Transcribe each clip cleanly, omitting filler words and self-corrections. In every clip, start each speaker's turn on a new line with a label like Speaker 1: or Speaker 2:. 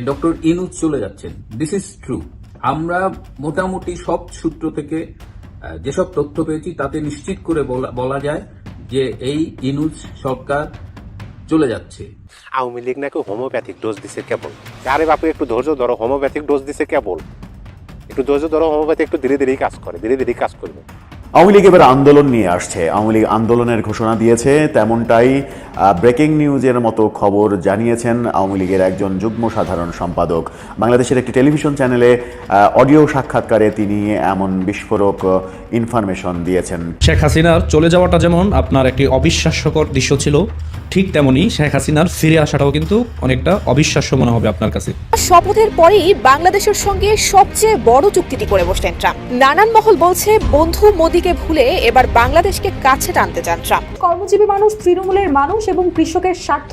Speaker 1: Doctor Yunus চলে যাচ্ছেন, this is true. আমরা মোটামুটি সব সূত্র থেকে যেসব তথ্য পেয়েছি তাতে নিশ্চিত করে বলা যায় যে এই ইনুস সরকার চলে যাচ্ছে।
Speaker 2: আওয়ামী লীগ নাকি হোমিওপ্যাথিক ডোজ দিছে কেবল। আরে বাপু একটু ধৈর্য ধরো, হোমিওপ্যাথিক ডোজ দিছে কেবল, একটু ধৈর্য ধরো, হোমিওপ্যাথি একটু ধীরে ধীরেই কাজ করে, ধীরে ধীরেই কাজ করবে।
Speaker 3: আওয়ামী লীগ এবার আন্দোলন নিয়ে আসছে, আওয়ামী লীগ আন্দোলনের ঘোষণা দিয়েছে, তেমনটাই ব্রেকিং নিউজের মতো খবর জানিয়েছেন আওয়ামী লীগের একজন যুগ্ম সাধারণ সম্পাদক। বাংলাদেশের একটি টেলিভিশন চ্যানেলে অডিও সাক্ষাৎকারে তিনি এমন বিস্ফোরক ইনফরমেশন দিয়েছেন।
Speaker 4: শেখ হাসিনার চলে যাওয়াটা যেমন আপনার একটি অবিশ্বাস্যকর দৃশ্য ছিল, ঠিক তেমনি শেখ হাসিনার ফিরে আসাটাও কিন্তু অনেকটা অবিশ্বাস্য মনে হবে আপনার কাছে।
Speaker 5: শপথের পরেই বাংলাদেশের সঙ্গে সবচেয়ে বড় চুক্তিটি করে বসলেন ট্রাম্প। নানান মহল বলছে বন্ধু মোদিকে ভুলে এবার বাংলাদেশকে কাছে টানতে চান ট্রাম্প।
Speaker 6: কর্মজীবী মানুষ, তৃণমূলের মানুষ এবং কৃষকের স্বার্থ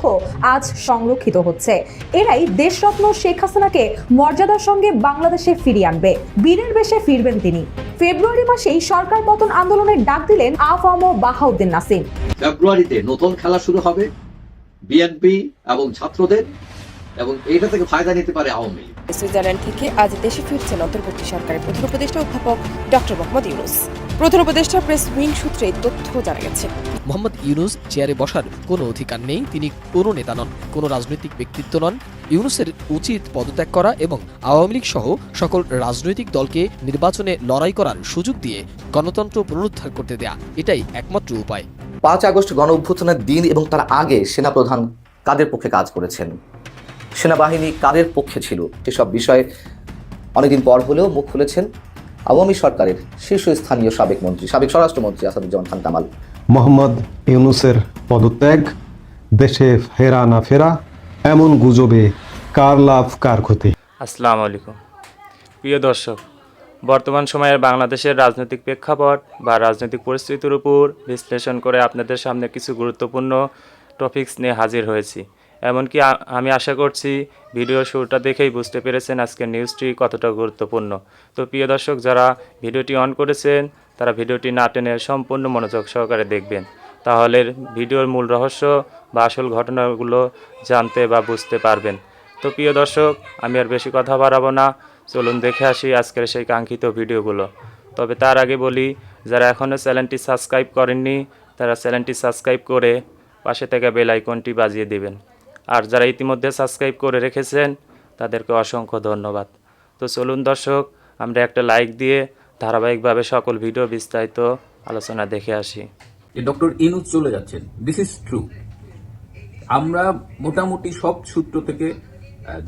Speaker 6: আজ সংরক্ষিত হচ্ছে। এরাই দেশরত্ন শেখ হাসিনাকে মর্যাদার সঙ্গে বাংলাদেশে ফিরিয়ে আনবে। বীরের বেশে ফিরবেন তিনি। ফেব্রুয়ারি মাসেই সরকার পতন আন্দোলনের ডাক দিলেন আফম বাহাউদ্দিন নাসিম।
Speaker 7: ফেব্রুয়ারিতে নতুন খেলা শুরু হবে বিএনপি এবং ছাত্রদের, এবং এইটা থেকে ফায়দা নিতে পারে আওয়ামী লীগ।
Speaker 5: সুইজারল্যান্ড থেকে আজ দেশে ফিরছেন অন্তর্বর্তী সরকারের প্রধান উপদেষ্টা অধ্যাপক ডক্টর মোহাম্মদ ইউনুস। প্রধান উপদেষ্টা প্রেস উইং সূত্রে তথ্য জানা গেছে।
Speaker 8: মোহাম্মদ ইউনুস চেয়ারে বসার কোনো অধিকার নেই। তিনি কোনো নেতা নন, কোনো রাজনৈতিক ব্যক্তিত্ব নন। ইউনুসের উচিত পদত্যাগ করা এবং আওয়ামী লীগ সহ সকল রাজনৈতিক দলকে নির্বাচনে লড়াই করার সুযোগ দিয়ে গণতন্ত্র পুনরুদ্ধার করতে দেয়া, এটাই একমাত্র উপায়।
Speaker 9: 5 আগস্ট গণ অভ্যুত্থানের দিন এবং তার আগে সেনাপ্রধান কাদের পক্ষে কাজ করেছেন, সেনাবাহিনী কাদের পক্ষে ছিল, সেসব বিষয়ে অনেকদিন পর হলেও মুখ খুলেছেন আওয়ামী সরকারের শীর্ষস্থানীয় সাবেক স্বরাষ্ট্রমন্ত্রী আসাদুজ্জামান খান কামাল।
Speaker 10: মোহাম্মদ ইউনুসের পদত্যাগ, দেশে ফেরা না ফেরা, এমন গুজবে কার লাভ কার ক্ষতি।
Speaker 11: আসসালামু আলাইকুম প্রিয় দর্শক, বর্তমান সময়ের বাংলাদেশের রাজনৈতিক প্রেক্ষাপট বা রাজনৈতিক পরিস্থিতির উপর বিশ্লেষণ করে আপনাদের সামনে কিছু গুরুত্বপূর্ণ টপিকস নিয়ে হাজির হয়েছি। এমনকি আমি আশা করছি ভিডিও শুরুটা দেখেই বুঝতে পেরেছেন আজকের নিউজটি কতটা গুরুত্বপূর্ণ। তো প্রিয় দর্শক, যারা ভিডিওটি অন করেছেন তারা ভিডিওটি না টেনে সম্পূর্ণ মনোযোগ সহকারে দেখবেন, তাহলে ভিডিওর মূল রহস্য বা আসল ঘটনাগুলো জানতে বা বুঝতে পারবেন। তো প্রিয় দর্শক, আমি আর বেশি কথা বাড়াবো না, চলুন দেখে আসি আজকের সেই কাঙ্ক্ষিত ভিডিওগুলো। তবে তার আগে বলি, যারা এখনও চ্যানেলটি সাবস্ক্রাইব করেননি তারা চ্যানেলটি সাবস্ক্রাইব করে পাশে থেকে বেল আইকনটি বাজিয়ে দিবেন, আর যারা ইতিমধ্যে সাবস্ক্রাইব করে রেখেছেন তাদেরকে অসংখ্য ধন্যবাদ। তো চলুন দর্শক, আমরা একটা লাইক দিয়ে ধারাবাহিকভাবে সকল ভিডিও বিস্তারিত আলোচনা দেখে আসি।
Speaker 1: ডক্টর ইনুস চলে যাচ্ছেন, দিস ইজ ট্রু। আমরা মোটামুটি সব সূত্র থেকে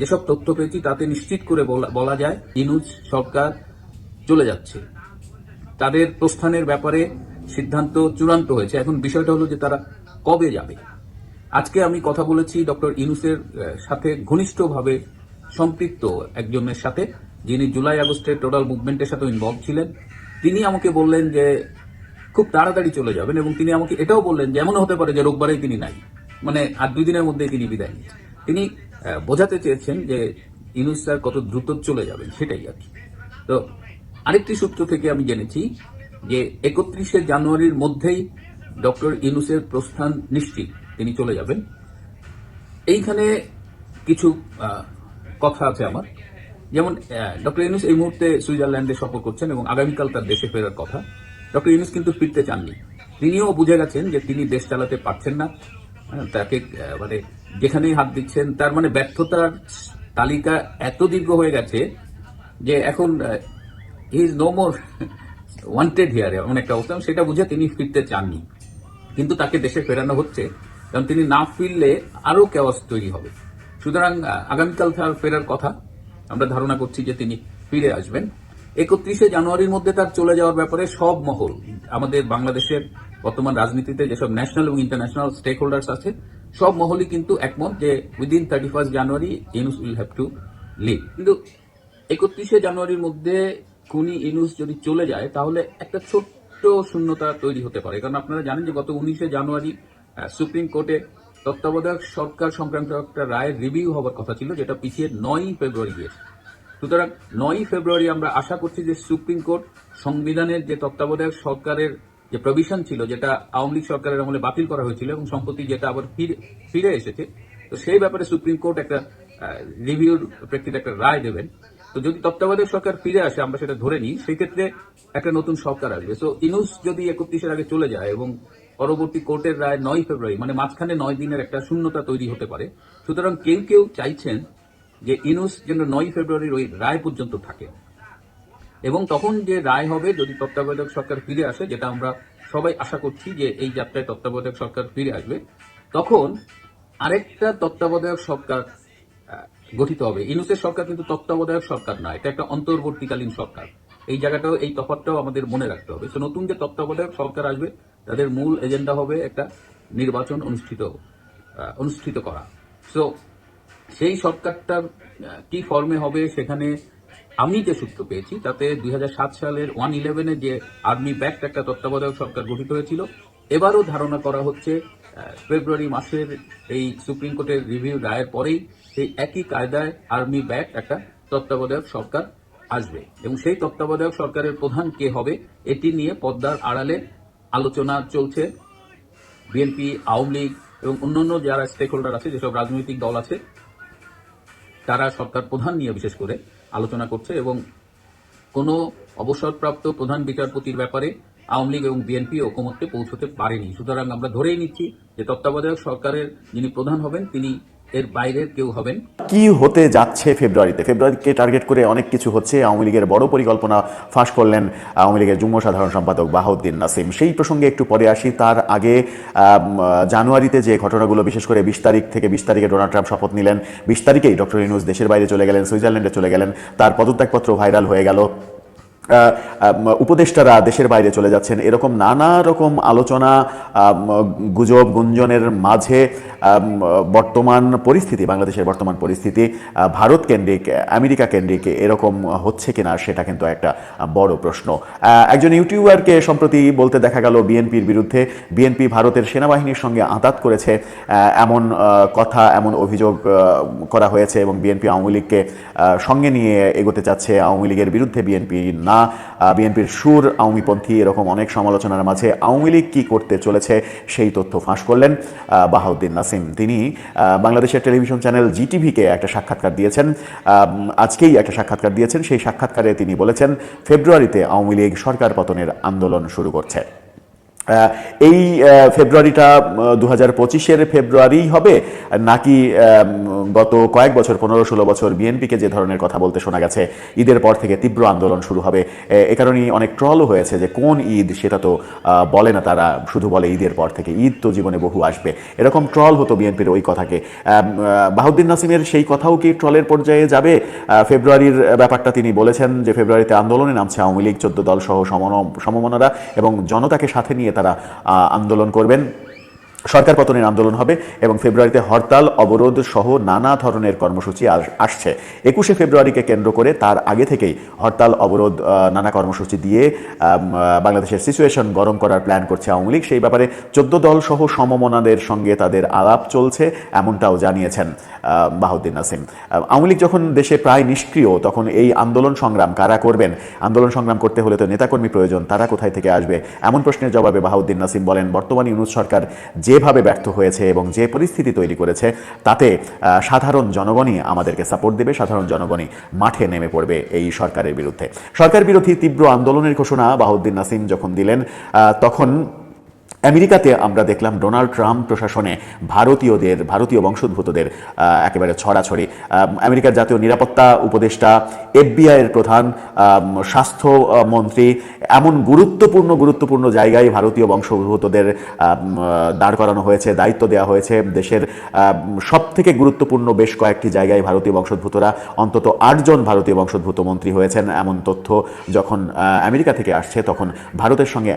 Speaker 1: যেসব তথ্য পেয়েছি তাতে নিশ্চিত করে বলা যায় ইনুস সরকার চলে যাচ্ছে। তাদের প্রস্থানের ব্যাপারে সিদ্ধান্ত চূড়ান্ত হয়েছে। এখন বিষয়টা হলো যে তারা কবে যাবে। আজকে আমি কথা বলেছি ডক্টর ইনুসের সাথে ঘনিষ্ঠভাবে সম্পৃক্ত একজনের সাথে, যিনি জুলাই আগস্টের টোটাল মুভমেন্টের সাথে ইনভলভ ছিলেন। তিনি আমাকে বললেন যে খুব তাড়াতাড়ি চলে যাবেন, এবং তিনি আমাকে এটাও বললেন যে এমনও হতে পারে যে রোববারেই তিনি নাই, মানে আর 2 দিনের মধ্যেই তিনি বিদায় নিচ্ছেন। তিনি বোঝাতে চেয়েছেন যে ইনুস স্যার কত দ্রুত চলে যাবেন, সেটাই আর কি। তো আরেকটি সূত্র থেকে আমি জেনেছি যে 31শে জানুয়ারির মধ্যেই ডক্টর ইনুসের প্রস্থান নিশ্চিত, তিনি চলে যাবেন। এইখানে কিছু কথা আছে আমার, যেমন ডক্টর ইনুস এই মুহূর্তে সুইজারল্যান্ডে সফর করছেন এবং আগামীকাল তার দেশে ফেরার কথা। ডক্টর ইনুস কিন্তু ফিরতে চাননি। তিনিও বুঝে গেছেন যে তিনি দেশ চালাতে পারছেন না, তাকে মানে যেখানেই হাত দিচ্ছেন তার মানে ব্যর্থতার তালিকা এত দীর্ঘ হয়ে গেছে যে এখন he is no more wanted here, এমন একটা অবস্থা। সেটা বুঝে তিনি ফিরতে চাননি, কিন্তু তাকে দেশে ফেরানো হচ্ছে, কারণ তিনি না ফিরলে আরো কেওয়াস তৈরি হবে। সুতরাং আগামীকাল তার ফেরার কথা, আমরা ধারণা করছি যে তিনি ফিরে আসবেন। 31শে জানুয়ারির মধ্যে তার চলে যাওয়ার ব্যাপারে সব মহল, আমাদের বাংলাদেশের বর্তমান রাজনীতিতে যেসব ন্যাশনাল এবং ইন্টারন্যাশনাল স্টেক হোল্ডার্স আছে, সব মহলই কিন্তু একমত যে within 31 January Yunus will have to leave. কিন্তু 31শে জানুয়ারির মধ্যে খুনি ইনুস যদি চলে যায় তাহলে একটা ছোট্ট শূন্যতা তৈরি হতে পারে, কারণ আপনারা জানেন যে গত 19শে জানুয়ারি সুপ্রিম কোর্টে তত্ত্বাবধায়ক সরকার সংক্রান্ত একটা রায় রিভিউ হওয়ার কথা ছিল, যেটা পিছিয়ে 9ই ফেব্রুয়ারি গিয়েছে। সুতরাং 9ই ফেব্রুয়ারি আমরা আশা করছি যে সুপ্রিম কোর্ট সংবিধানের যে তত্ত্বাবধায়ক সরকারের যে প্রভিশন ছিল, যেটা আওয়ামী লীগ সরকারের আমলে বাতিল করা হয়েছিল এবং সম্প্রতি যেটা আবার ফিরে এসেছে, তো সেই ব্যাপারে সুপ্রিম কোর্ট একটা রিভিউর প্রেক্ষিতে একটা রায় দেবেন। তো যদি তত্ত্বাবধায়ক সরকার ফিরে আসে, আমরা সেটা ধরে নিই, সেই ক্ষেত্রে একটা নতুন সরকার আসবে। সো ইনুস যদি 31-এর আগে চলে যায় এবং পরবর্তী কোর্টের রায় 9 ফেব্রুয়ারি, মানে মাঝখানে 9 দিনের একটা শূন্যতা তৈরি হতে পারে। সুতরাং কেউ কেউ চাইছেন যে ইনুস যেন 9 ফেব্রুয়ারির ওই রায় পর্যন্ত থাকে, এবং তখন যে রায় হবে, যদি তত্ত্বাবধায়ক সরকার ফিরে আসে, যেটা আমরা সবাই আশা করছি যে এই যাত্রায় তত্ত্বাবধায়ক সরকার ফিরে আসবে, তখন আরেকটা তত্ত্বাবধায়ক সরকার গঠিত হবে। ইনুসের সরকার কিন্তু তত্ত্বাবধায়ক সরকার নয়, এটা একটা অন্তর্বর্তীকালীন সরকার। এই জায়গাটাও, এই তফাৎটাও আমাদের মনে রাখতে হবে। তো নতুন যে তত্ত্বাবধায়ক সরকার আসবে, তাদের মূল এজেন্ডা হবে একটা নির্বাচন অনুষ্ঠিত করা। সো সেই সরকারটার কি ফর্মে হবে, সেখানে আমি যে সূত্র পেয়েছি তাতে 2007 সালের 1/11-এ যে আর্মি ব্যাকড একটা তত্ত্বাবধায়ক সরকার গঠিত হয়েছিল, এবারও ধারণা করা হচ্ছে ফেব্রুয়ারি মাসের এই সুপ্রিম কোর্টের রিভিউ রায়ের পরেই সেই একই কায়দায় আর্মি ব্যাকড একটা তত্ত্বাবধায়ক সরকার আসবে, এবং সেই তত্ত্বাবধায়ক সরকারের প্রধান কে হবে এটি নিয়ে পর্দার আড়ালে আলোচনা চলছে। বিএনপি, আওয়ামী লীগ এবং অন্যান্য যারা স্টেক হোল্ডার আছে, যেসব রাজনৈতিক দল আছে, তারা সরকার প্রধান নিয়ে বিশেষ করে আলোচনা করছে, এবং কোনো অবসরপ্রাপ্ত প্রধান বিচারপতির ব্যাপারে আওয়ামী লীগ এবং বিএনপি ঐকমত্যে পৌঁছতে পারেনি। সুতরাং আমরা ধরেই নিচ্ছি যে তত্ত্বাবধায়ক সরকারের যিনি প্রধান হবেন তিনি এর বাইরের কেউ হবেন।
Speaker 3: কি হতে যাচ্ছে ফেব্রুয়ারিকে টার্গেট করে অনেক কিছু হচ্ছে। আওয়ামী লীগের বড় পরিকল্পনা ফাঁস করলেন আওয়ামী লীগের যুগ্ম সাধারণ সম্পাদক বাহাউদ্দিন নাসিম। সেই প্রসঙ্গে একটু পরে আসি। তার আগে জানুয়ারিতে যে ঘটনাগুলো, বিশেষ করে 20 তারিখে ডোনাল্ড ট্রাম্প শপথ নিলেন, 20 তারিখেই ডক্টর ইউনূস দেশের বাইরে চলে গেলেন, সুইজারল্যান্ডে চলে গেলেন, তার পদত্যাগপত্র ভাইরাল হয়ে গেল, উপদেষ্টারা দেশের বাইরে চলে যাচ্ছেন, এরকম নানা রকম আলোচনা, গুজব গুঞ্জনের মাঝে বাংলাদেশের বর্তমান পরিস্থিতি ভারত কেন্দ্রিক, আমেরিকা কেন্দ্রিক এরকম হচ্ছে কিনা সেটা কিন্তু একটা বড় প্রশ্ন। একজন ইউটিউবারকে সম্প্রতি বলতে দেখা গেল বিএনপি ভারতের সেনাবাহিনীর সঙ্গে আঁতাত করেছে, এমন কথা, এমন অভিযোগ করা হয়েছে, এবং বিএনপি আওয়ামী লীগকে সঙ্গে নিয়ে এগোতে চাচ্ছে। আওয়ামী লীগের বিরুদ্ধে বিএনপি না, বিএনপির সুর আওয়ামীপন্থী, এরকম অনেক সমালোচনার মাঝে আওয়ামী লীগ কী করতে চলেছে সেই তথ্য ফাঁস করলেন বাহাউদ্দিন নাসিম। তিনি বাংলাদেশের টেলিভিশন চ্যানেল জিটিভিকে একটা সাক্ষাৎকার দিয়েছেন, আজকেই একটা সাক্ষাৎকার দিয়েছেন। সেই সাক্ষাৎকারে তিনি বলেছেন, ফেব্রুয়ারিতে আওয়ামী লীগ সরকার পতনের আন্দোলন শুরু করছে। এই ফেব্রুয়ারিটা 2025-এর ফেব্রুয়ারি হবে, নাকি গত কয়েক বছর, 15-16 বছর বিএনপিকে যে ধরনের কথা বলতে শোনা গেছে, ঈদের পর থেকে তীব্র আন্দোলন শুরু হবে। এ কারণেই অনেক ট্রলও হয়েছে যে কোন ঈদ সেটা তো বলে না তারা, শুধু বলে ঈদের পর থেকে, ঈদ তো জীবনে বহু আসবে, এরকম ট্রল হতো বিএনপির ওই কথাকে। বাহাউদ্দিন নাসিমের সেই কথাও কি ট্রলের পর্যায়ে যাবে? ফেব্রুয়ারির ব্যাপারটা তিনি বলেছেন যে ফেব্রুয়ারিতে আন্দোলনে নামছে আওয়ামী লীগ, 14 দল সহ সমমনারা, এবং জনতাকে সাথে নিয়ে তারা আন্দোলন করবেন, সরকার পতনের আন্দোলন হবে, এবং ফেব্রুয়ারিতে হরতাল, অবরোধ সহ নানা ধরনের কর্মসূচি আসছে। 21শে ফেব্রুয়ারিকে কেন্দ্র করে তার আগে থেকেই হরতাল, অবরোধ, নানা কর্মসূচি দিয়ে বাংলাদেশের সিচুয়েশন গরম করার প্ল্যান করছে আওয়ামী লীগ। সেই ব্যাপারে 14 দল সহ সমমনাদের সঙ্গে তাদের আলাপ চলছে, এমনটাও জানিয়েছেন বাহাউদ্দিন নাসিম। আওয়ামী লীগ যখন দেশে প্রায় নিষ্ক্রিয়, তখন এই আন্দোলন সংগ্রাম কারা করবেন? আন্দোলন সংগ্রাম করতে হলে তো নেতাকর্মী প্রয়োজন, তারা কোথায় থেকে আসবে? এমন প্রশ্নের জবাবে বাহাউদ্দিন নাসিম বলেন, বর্তমান ইউনূস সরকার যেভাবে ব্যর্থ হয়েছে এবং যে পরিস্থিতি তৈরি করেছে, তাতে সাধারণ জনগণই আমাদেরকে সাপোর্ট দেবে, সাধারণ জনগণই মাঠে নেমে পড়বে এই সরকারের বিরুদ্ধে। সরকার বিরোধী তীব্র আন্দোলনের ঘোষণা বাহাউদ্দিন নাসিম যখন দিলেন, তখন আমেরিকাতে আমরা দেখলাম ডোনাল্ড ট্রাম্প প্রশাসনে ভারতীয় বংশোদ্ভূতদের একেবারে ছড়াছড়ি। আমেরিকার জাতীয় নিরাপত্তা উপদেষ্টা, এফবিআইয়ের প্রধান, স্বাস্থ্যমন্ত্রী, এমন গুরুত্বপূর্ণ জায়গায় ভারতীয় বংশোদ্ভূতদের দাঁড় করানো হয়েছে, দায়িত্ব দেওয়া হয়েছে। দেশের সবথেকে গুরুত্বপূর্ণ বেশ কয়েকটি জায়গায় ভারতীয় বংশোদ্ভূতরা, অন্তত 8 জন ভারতীয় বংশোদ্ভূত মন্ত্রী হয়েছেন। এমন তথ্য যখন আমেরিকা থেকে আসছে, তখন ভারতের সঙ্গে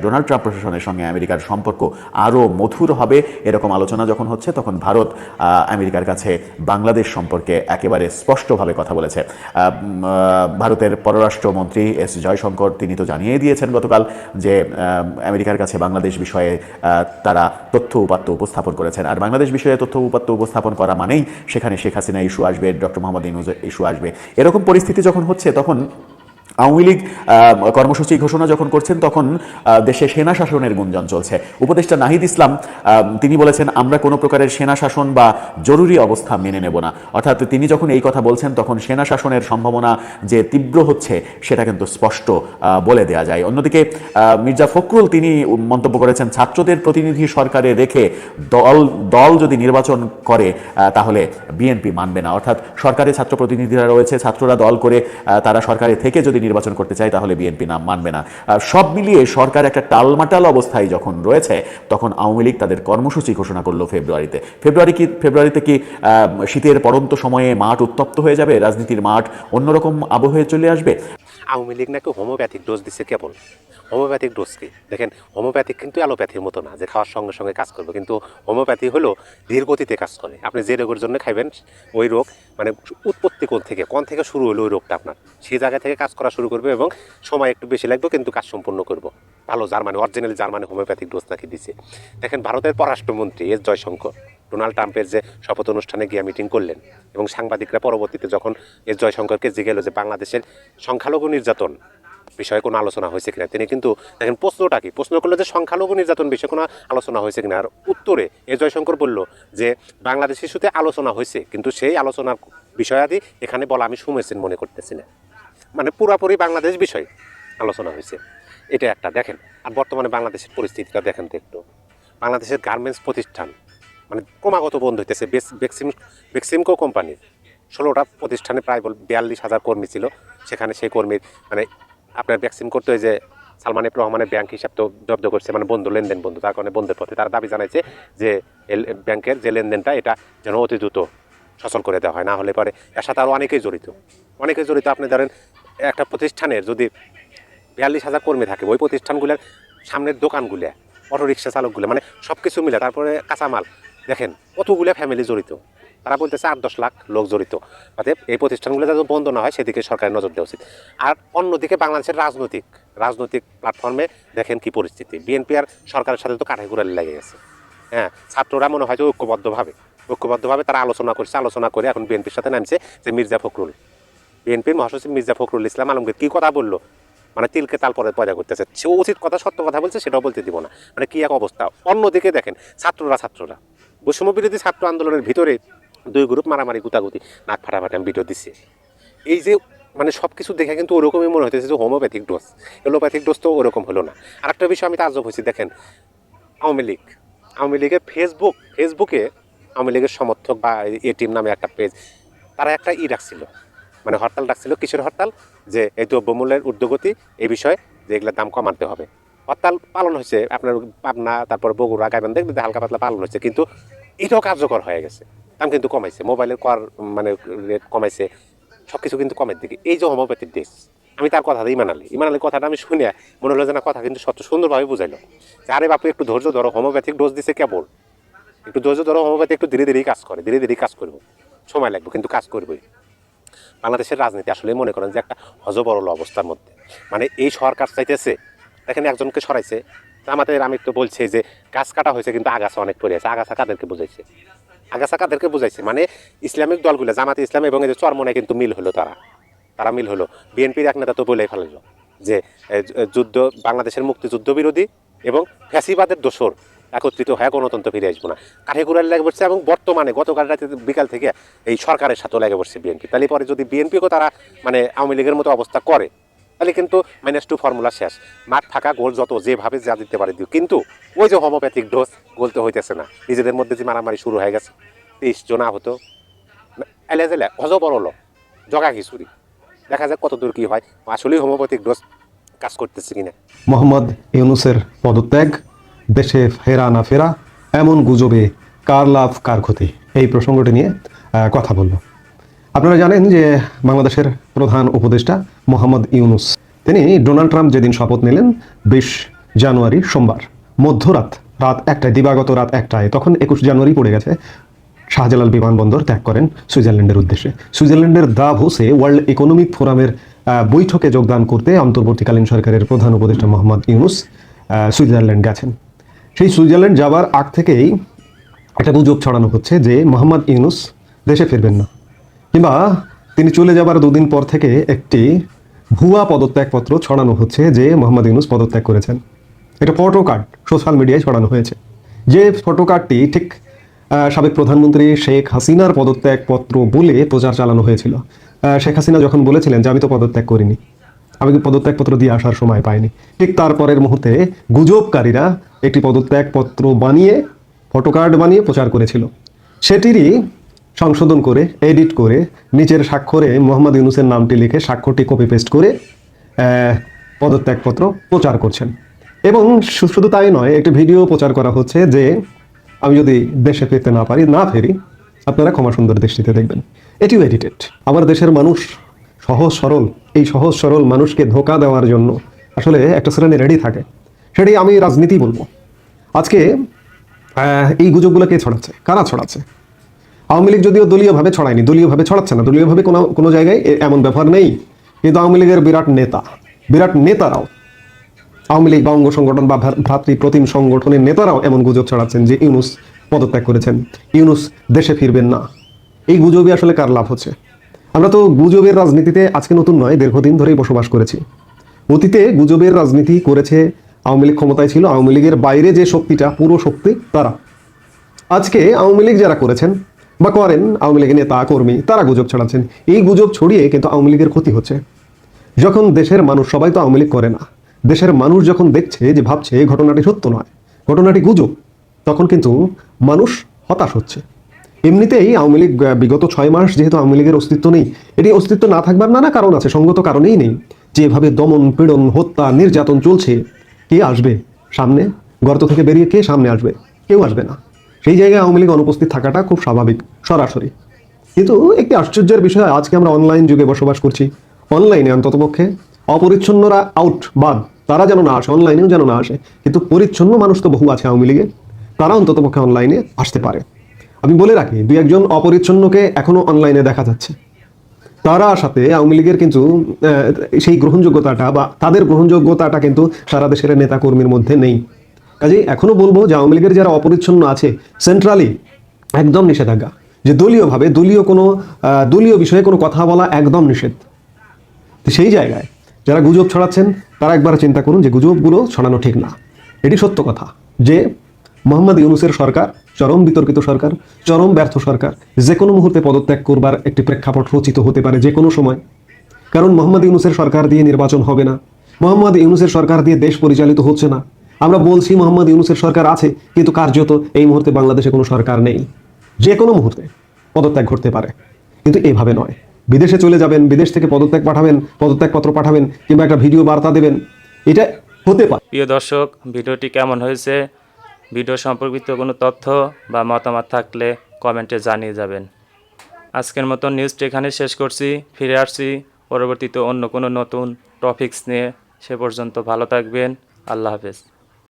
Speaker 3: ডোনাল্ড ট্রাম্প প্রশাসনের সঙ্গে আমেরিকার সম্পর্ক আরও মধুর হবে, এরকম আলোচনা যখন হচ্ছে, তখন ভারত আমেরিকার কাছে বাংলাদেশ সম্পর্কে একেবারে স্পষ্টভাবে কথা বলেছে। ভারতের পররাষ্ট্রমন্ত্রী এস জয়শঙ্কর তিনি তো জানিয়ে দিয়েছেন গতকাল যে আমেরিকার কাছে বাংলাদেশ বিষয়ে তারা তথ্য উপাত্ত উপস্থাপন করেছেন। আর বাংলাদেশ বিষয়ে তথ্য উপাত্ত উপস্থাপন করা মানেই সেখানে শেখ হাসিনা ইস্যু আসবে, ডক্টর মোহাম্মদ ইউনূস ইস্যু আসবে। এরকম পরিস্থিতি যখন হচ্ছে, তখন আওয়ামী লীগ কর্মসূচি ঘোষণা যখন করছেন তখন দেশে সেনা শাসনের গুঞ্জন চলছে। উপদেষ্টা নাহিদ ইসলাম তিনি বলেছেন আমরা কোনো প্রকারের সেনা শাসন বা জরুরি অবস্থা মেনে নেব না। অর্থাৎ তিনি যখন এই কথা বলছেন তখন সেনা শাসনের সম্ভাবনা যে তীব্র হচ্ছে সেটা কিন্তু স্পষ্ট বলে দেয়া যায়। অন্যদিকে মির্জা ফখরুল তিনি মন্তব্য করেছেন ছাত্রদের প্রতিনিধি সরকারে রেখে দল যদি নির্বাচন করে তাহলে বিএনপি মানবে না। অর্থাৎ সরকারে ছাত্র প্রতিনিধিরা রয়েছে, ছাত্ররা দল করে তারা সরকারে থেকে যদি নির্বাচন করতে চায় তাহলে বিএনপি মানবে না। সব মিলিয়ে সরকার একটা টালমাটাল অবস্থায় যখন রয়েছে তখন আওয়ামী লীগ তাদের কর্মসূচি ঘোষণা করলো ফেব্রুয়ারিতে কি শীতের পড়ন্ত সময়ে মাঠ উত্তপ্ত হয়ে যাবে, রাজনীতির মাঠ অন্যরকম আবহে চলে আসবে?
Speaker 2: আওয়ামী লীগ নাকি হোমিওপ্যাথিক ডোজ দিচ্ছে কেবল। হোমিওপ্যাথিক ডোজ কি দেখেন, হোমিওপ্যাথিক কিন্তু অ্যালোপ্যাথির মতো না যে খাওয়ার সঙ্গে সঙ্গে কাজ করবে, কিন্তু হোমিওপ্যাথি হলো ধীর গতিতে কাজ করে। আপনি যে রোগের জন্য খাইবেন ওই রোগ মানে উৎপত্তি কোণ থেকে শুরু হলো ওই রোগটা আপনার সেই জায়গা থেকে কাজ করা শুরু করবে এবং সময় একটু বেশি লাগবে কিন্তু কাজ সম্পূর্ণ করবো। ভালো Germany, originally Germany homeopathic dose নাকি দিচ্ছে। দেখেন ভারতের পররাষ্ট্রমন্ত্রী এস জয়শঙ্কর ডোনাল্ড ট্রাম্পের যে শপথ অনুষ্ঠানে গিয়ে মিটিং করলেন এবং সাংবাদিকরা পরবর্তীতে যখন এস জয়শঙ্করকে জিজ্ঞেস যে বাংলাদেশের সংখ্যালঘু নির্যাতন বিষয়ে কোনো আলোচনা হয়েছে কিনা, তিনি কিন্তু দেখেন প্রশ্নটা কি, প্রশ্ন করলো যে সংখ্যালঘু নির্যাতন বিষয়ে কোনো আলোচনা হয়েছে কিনা, আর উত্তরে এস জয়শঙ্কর বলল যে বাংলাদেশ ইস্যুতে আলোচনা হয়েছে কিন্তু সেই আলোচনার বিষয়াদি এখানে বলা আমি সমীচীন মনে করতেছি না। মানে পুরোপুরি বাংলাদেশ বিষয় আলোচনা হয়েছে, এটা একটা দেখেন। আর বর্তমানে বাংলাদেশের পরিস্থিতিটা দেখেন তো একটু। বাংলাদেশের গার্মেন্টস প্রতিষ্ঠান মানে ক্রমাগত বন্ধ হইতেছে। বেক্সিমকো কোম্পানির 16টা প্রতিষ্ঠানে প্রায় 42,000 কর্মী ছিল, সেখানে সেই কর্মীর মানে আপনার ভ্যাকসিন করতে হয় যে সালমান এফ রহমানের ব্যাংক হিসাব তো জব্দ করছে, মানে বন্ধ লেনদেন বন্ধ, তার কারণে বন্ধের পথে তারা দাবি জানাইছে যে ব্যাংকের যে লেনদেনটা এটা যেন অতি দ্রুত সচল করে দেওয়া হয়, না হলে পরে এর সাথে আরও অনেকেই জড়িত। আপনি ধরেন একটা প্রতিষ্ঠানের যদি 42,000 কর্মী থাকে, ওই প্রতিষ্ঠানগুলোর সামনের দোকানগুলো, অটোরিক্সা চালকগুলো, মানে সব কিছু মিলে তারপরে কাঁচামাল, দেখেন কতগুলো ফ্যামিলি জড়িত। তারা বলতেছে 8-10 লাখ লোক জড়িত। অতএব এই প্রতিষ্ঠানগুলো যাতে বন্ধ না হয় সেদিকে সরকারের নজর দেওয়া উচিত। আর অন্যদিকে বাংলাদেশের রাজনৈতিক প্ল্যাটফর্মে দেখেন কি পরিস্থিতি। বিএনপি আর সরকারের সাথে তো কাঠে ঘুরালি লেগে গেছে। হ্যাঁ, ছাত্ররা মনে হয় যে ঐক্যবদ্ধভাবে তারা আলোচনা করে এখন বিএনপির সাথে নামছে যে মির্জা ফখরুল, বিএনপির মহাসচিব মির্জা ফখরুল ইসলাম আলমগীর কী কথা বললো, মানে তিলকে তাল পয়দা করতেছে। সে উচিত কথা সত্য কথা বলছে সেটাও বলতে দিব না, মানে কী এক অবস্থা। অন্যদিকে দেখেন ছাত্ররা বৈষম্য বিরোধী ছাত্র আন্দোলনের ভিতরে 2 গ্রুপ মারামারি গুতাগুতি নাক ফাটাফাটি আমি ভিডিও দিচ্ছি। এই যে মানে সব কিছু দেখে কিন্তু ওরকমই মনে হইতেছে যে হোমিওপ্যাথিক ডোজ তো ওরকম হলো না। আর একটা বিষয় আমি তাজ্জব হয়েছি, দেখেন আওয়ামী লীগের ফেসবুকে আওয়ামী লীগের সমর্থক বা এটিম নামে একটা পেজ, তারা একটা ডাকছিল, মানে হরতাল ডাকছিল। কিসের হরতাল? যে এই দ্রব্যমূল্যের ঊর্ধ্বগতি এই বিষয়ে যে এগুলোর দাম কমাতে হবে। হরতাল পালন হয়েছে আপনার পাবনা, তারপর বগুড়া, গাইবান্ধা, দেখতে হালকা পাতলা পালন হয়েছে, কিন্তু এটাও কার্যকর হয়ে গেছে। দাম কিন্তু কমাইছে, মোবাইলের কর মানে রেট কমাইছে, সব কিছু কিন্তু কমের দিকে। এই যে হোমিওপ্যাথিক ডোজ, আমি তার কথা ইমান আলী কথাটা আমি শুনে মনে হলো যে না কথা কিন্তু সুন্দরভাবে বুঝাইলো যে আরে বাপু একটু ধৈর্য ধরো, হোমিওপ্যাথিক ডোজ দিছে কেবল, একটু ধৈর্য ধরো, হোমিওপ্যাথি একটু ধীরে ধীরেই কাজ করবো, সময় লাগবে কিন্তু কাজ করবোই। বাংলাদেশের রাজনীতি আসলে মনে করেন যে একটা হজবরল অবস্থার মধ্যে, মানে এই সরকার চাইতেছে, দেখেন একজনকে সরাইছে, আমি তো বলছি যে গাছ কাটা হয়েছে কিন্তু আগাছা অনেক পড়ে আছে। আগাছা কাদেরকে বুঝাইছে? মানে ইসলামিক দলগুলো, জামাতে ইসলাম এবং এই যে চরমনায় কিন্তু মিল হলো, তারা মিল হলো। বিএনপির এক নেতা তো বলেই ফেললো যে বাংলাদেশের মুক্তিযুদ্ধ বিরোধী এবং ফ্যাসিবাদের দোসর একত্রিত হয়ে গণতন্ত্র ফিরে আসবো না, কাঠে ঘুরালে লেগে পড়ছে। এবং বর্তমানে গতকাল রাতে বিকাল থেকে এই সরকারের সাথেও লেগে পড়ছে বিএনপি। তাহলে পরে যদি বিএনপিকেও তারা মানে আওয়ামী লীগের মতো অবস্থা করে তাহলে কিন্তু -2 ফর্মুলা শেষ। মাঠ ফাঁকা, গোল যত যেভাবে যা দিতে পারে দিও, কিন্তু ওই যে হোমিওপ্যাথিক ডোজ বলতে হইতেছে না। নিজেদের মধ্যে যে মারামারি শুরু হয়ে গেছে, 30 জন আহত, এলে হজবরল জগা খিচুড়ি, দেখা যাক কত দূর কি হয়, আসলেই হোমিওপ্যাথিক ডোজ কাজ করতেছে কিনা।
Speaker 10: মোহাম্মদ ইউনূসের পদত্যাগ, দেশে ফেরা না ফেরা, এমন গুজবে কার লাভ কার ক্ষতি, এই প্রসঙ্গটি নিয়ে কথা বলবো। আপনারা জানেন যে বাংলাদেশের প্রধান উপদেষ্টা মোহাম্মদ ইউনূস, তিনি ডোনাল্ড ট্রাম্প যেদিন শপথ নিলেন 20 জানুয়ারি সোমবার মধ্যরাত, দিবাগত রাত 1টায়, তখন 21 জানুয়ারি পড়ে গেছে, শাহজালাল বিমানবন্দর ত্যাগ করেন সুইজারল্যান্ডের উদ্দেশ্যে। সুইজারল্যান্ডের দাভোসে ওয়ার্ল্ড ইকোনমিক ফোরামের বৈঠকে যোগদান করতে অন্তর্বর্তীকালীন সরকারের প্রধান উপদেষ্টা মোহাম্মদ ইউনূস সুইজারল্যান্ড গেছেন। সেই সুইজারল্যান্ড যাবার আগ থেকেই একটা গুজব ছড়ানো হচ্ছে যে মোহাম্মদ ইউনূস দেশে ফিরবেন না, কিংবা তিনি চলে যাবার 2 দিন পর থেকে একটি ভুয়া পদত্যাগপত্র ছড়ানো হচ্ছে যে মোহাম্মদ ইউনূস পদত্যাগ করেছেন। এটা ফটো কার্ড সোশ্যাল মিডিয়ায় ছড়ানো হয়েছে, যে ফটো কার্ডটি ঠিক সাবেক প্রধানমন্ত্রী শেখ হাসিনার পদত্যাগপত্র বলে প্রচার চালানো হয়েছিল। শেখ হাসিনা যখন বলেছিলেন যে আমি তো পদত্যাগ করিনি, আমি পদত্যাগপত্র দিয়ে আসার সময় পাইনি, ঠিক তারপরের মুহূর্তে গুজবকারীরা একটি পদত্যাগপত্র বানিয়ে ফটো কার্ড বানিয়ে প্রচার করেছিল। সেটিরই সংশোধন করে এডিট করে নিচের স্বাক্ষরে মোহাম্মদ ইউনূসের নামটি লিখে স্বাক্ষরটি কপি পেস্ট করে পদত্যাগপত্র প্রচার করছেন। এবং শুধু তাই নয়, একটি ভিডিও প্রচার করা হচ্ছে যে আমি যদি দেশে ফিরতে না ফেরি আপনারা ক্ষমা সুন্দর দৃষ্টিতে দেখবেন। এটিও এডিটেড। আমার দেশের মানুষ সহজ সরল মানুষকে ধোঁকা দেওয়ার জন্য আসলে একটা শ্রেণী রেডি থাকে। সেটি আমি রাজনীতি বলবো। আজকে এই গুজবগুলো কে ছড়াচ্ছে, কারা ছড়াচ্ছে? আওয়ামী লীগ যদিও দলীয়ভাবে ছড়ায়নি, দলীয়ভাবে ছড়াচ্ছে না, দলীয়ভাবে কোনো জায়গায় এমন ব্যাপার নেই, কিন্তু আওয়ামী লীগের বিরাট নেতারাও, আওয়ামী লীগ বা অঙ্গ সংগঠন বা ভ্রাতৃপ্রতিম সংগঠনের নেতারাও এমন গুজব ছড়াচ্ছেন যে ইউনূস পদত্যাগ করেছেন, ইউনূস দেশে ফিরবেন না। এই গুজবে আসলে কার লাভ হচ্ছে? আমরা তো গুজবের রাজনীতিতে আজকে নতুন নয়, দীর্ঘদিন ধরেই বসবাস করেছি। অতীতে গুজবের রাজনীতি করেছে আওয়ামী লীগ, ক্ষমতায় ছিল, আওয়ামী লীগের বাইরে যে শক্তিটা, পুরো শক্তি তারা। আজকে আওয়ামী লীগ যারা করেছেন বা করেন, আওয়ামী লীগের নেতা কর্মী, তারা গুজব ছড়াচ্ছেন। এই গুজব ছড়িয়ে কিন্তু আওয়ামী লীগের ক্ষতি হচ্ছে। যখন দেশের মানুষ, সবাই তো আওয়ামী লীগ করে না, দেশের মানুষ যখন দেখছে যে ভাবছে এই ঘটনাটি সত্য নয়, ঘটনাটি গুজব, তখন কিন্তু মানুষ হতাশ হচ্ছে। এমনিতেই আওয়ামী লীগ বিগত 6 মাস যেহেতু আওয়ামী লীগের অস্তিত্ব নেই, এটি অস্তিত্ব না থাকবার নানা কারণ আছে, সঙ্গত কারণেই নেই। যেভাবে দমন পীড়ন হত্যা নির্যাতন চলছে, কে আসবে সামনে? গর্ত থেকে বেরিয়ে কে সামনে আসবে? কেউ আসবে না। সেই জায়গায় আওয়ামী লীগ অনুপস্থিত থাকাটা খুব স্বাভাবিক, সরাসরি। কিন্তু একটি আশ্চর্যের বিষয়, আজকে আমরা অনলাইন যুগে বসবাস করছি। অনলাইনে অন্ততপক্ষে অপরিচ্ছন্নরা বাদ, তারা যেন না আসে, অনলাইনেও যেন না আসে, কিন্তু পরিচ্ছন্ন মানুষ তো বহু আছে আওয়ামী লীগে, তারা অন্ততপক্ষে অনলাইনে আসতে পারে। আমি বলে রাখি, 2-1জন অপরিচ্ছন্নকে এখনো অনলাইনে দেখা যাচ্ছে। তারা সাথে আওয়ামী লীগের কিন্তু সেই গ্রহণযোগ্যতাটা বা তাদের গ্রহণযোগ্যতাটা কিন্তু সারা দেশের নেতা কর্মীর মধ্যে নেই। কাজেই এখনো বলবো যে আওয়ামী লীগের যারা অপরিচ্ছন্ন আছে, সেন্ট্রালি একদম নিষেধাজ্ঞা, যে দলীয়ভাবে দলীয় বিষয়ে কোনো কথা বলা একদম নিষেধ। সেই জায়গায় যারা গুজব ছড়াচ্ছেন তারা একবার চিন্তা করুন যে গুজবগুলো ছড়ানো ঠিক না। এটি সত্য কথা যে মোহাম্মদ ইউনূসের সরকার চরম বিতর্কিত সরকার, চরম ব্যর্থ সরকার, যে কোনো মুহূর্তে পদত্যাগ করবার একটি প্রেক্ষাপট রচিত হতে পারে যে কোনো সময়। কারণ মোহাম্মদ ইউনূসের সরকার দিয়ে নির্বাচন হবে না, মোহাম্মদ ইউনূসের সরকার দিয়ে দেশ পরিচালিত হচ্ছে না। আমরা বলছি মোহাম্মদ ইউনূসের সরকার আছে, কিন্তু কার্যত এই মুহূর্তে বাংলাদেশে কোনো সরকার নেই। যে কোনো মুহূর্তে পদত্যাগ ঘটতে পারে, কিন্তু এভাবে নয়। বিদেশে চলে যাবেন, বিদেশ থেকে পদত্যাগপত্র পাঠাবেন, কিংবা একটা ভিডিও বার্তা দেবেন, এটা হতে পারে।
Speaker 11: প্রিয় দর্শক, ভিডিওটি কেমন হয়েছে? ভিডিও সম্পর্কিত কোনো তথ্য বা মতামত থাকলে কমেন্টে জানিয়ে যাবেন। আজকের মতো নিউজটি এখানে শেষ করছি। ফিরে আসছি পরবর্তীতে অন্য কোনো নতুন টপিকস নিয়ে। সে পর্যন্ত ভালো থাকবেন। আল্লাহ হাফেজ।